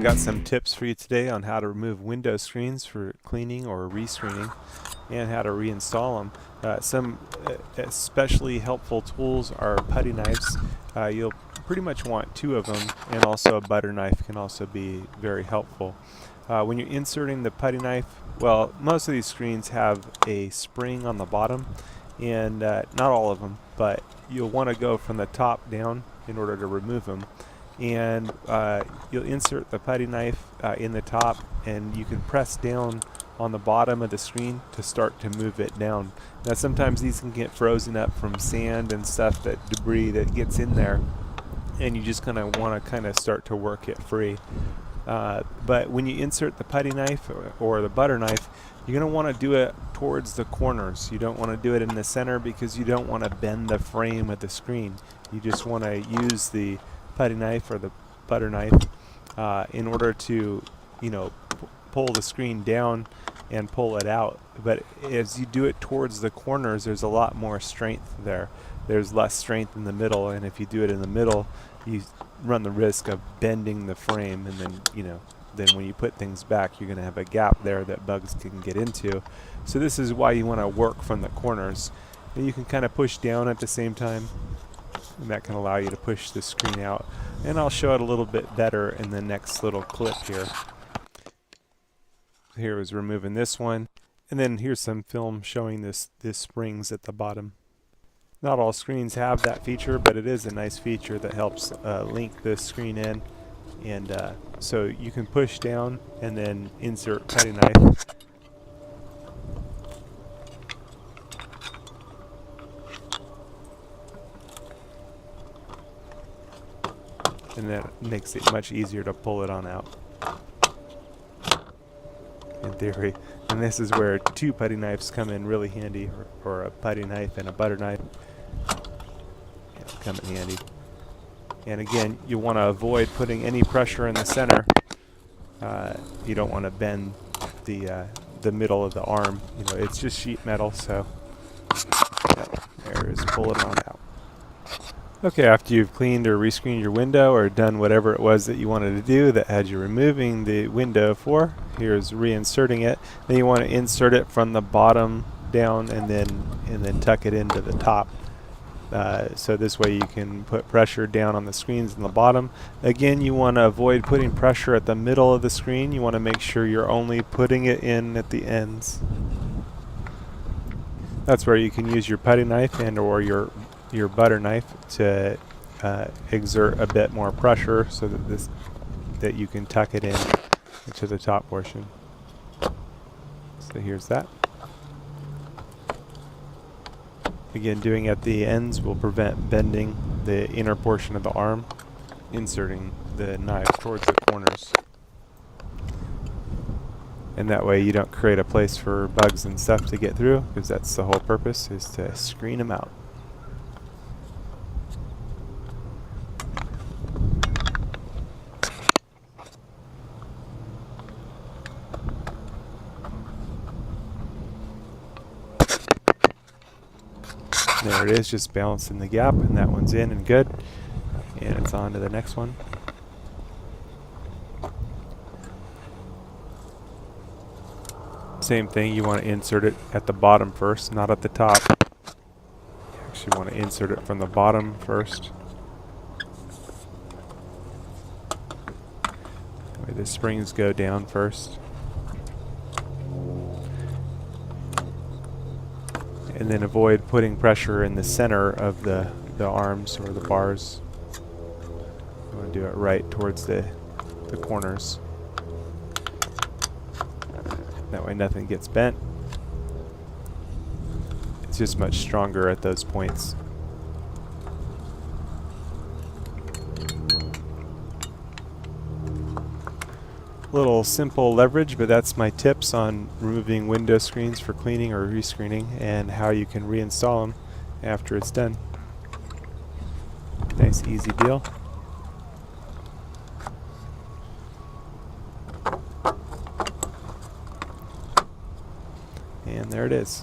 got some tips for you today on how to remove window screens for cleaning or rescreening and how to reinstall them. Some especially helpful tools are putty knives. You'll pretty much want two of them, and also a butter knife can also be very helpful. When you're inserting the putty knife, well, most of these screens have a spring on the bottom, and not all of them, but you'll want to go from the top down in order to remove them. And you'll insert the putty knife in the top, and you can press down on the bottom of the screen to start to move it down. Now sometimes these can get frozen up from sand and stuff, that debris that gets in there, and you just want to start to work it free. But when you insert the putty knife or the butter knife, you're going to want to do it towards the corners. You don't want to do it in the center because you don't want to bend the frame of the screen. You just want to use the putty knife or the butter knife in order to, pull the screen down and pull it out. But as you do it towards the corners, there's a lot more strength there. There's less strength in the middle, and if you do it in the middle, you run the risk of bending the frame, and then when you put things back, you're going to have a gap there that bugs can get into. So this is why you want to work from the corners. And you can kind of push down at the same time, and that can allow you to push the screen out. And I'll show it a little bit better in the next little clip here. Here is removing this one, and then here's some film showing this springs at the bottom. Not all screens have that feature, but it is a nice feature that helps link this screen in. And so you can push down and then insert putty knife. And that makes it much easier to pull it on out, in theory. And this is where two putty knives come in really handy, or a putty knife and a butter knife come in handy. And again, you want to avoid putting any pressure in the center. You don't want to bend the middle of the arm. It's just sheet metal, so there is pull it on out. Okay, after you've cleaned or rescreened your window or done whatever it was that you wanted to do that had you removing the window for, here's reinserting it. Then you want to insert it from the bottom down and then tuck it into the top. So this way you can put pressure down on the screens in the bottom. Again, you want to avoid putting pressure at the middle of the screen. You want to make sure you're only putting it in at the ends. That's where you can use your putty knife and or your butter knife to exert a bit more pressure so that you can tuck it in to the top portion. So here's that. Again, doing at the ends will prevent bending the inner portion of the arm, inserting the knife towards the corners. And that way you don't create a place for bugs and stuff to get through, because that's the whole purpose, is to screen them out. There it is, just balancing the gap, and that one's in and good. And it's on to the next one. Same thing, you want to insert it at the bottom first, not at the top. You actually want to insert it from the bottom first. That way the springs go down first. And then avoid putting pressure in the center of the arms or the bars. You want to do it right towards the corners. That way nothing gets bent. It's just much stronger at those points. Little simple leverage, but that's my tips on removing window screens for cleaning or rescreening, and how you can reinstall them after it's done. Nice easy deal. And there it is.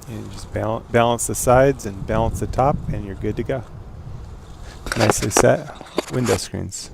And just balance the sides and balance the top, and you're good to go. nicely set window screens.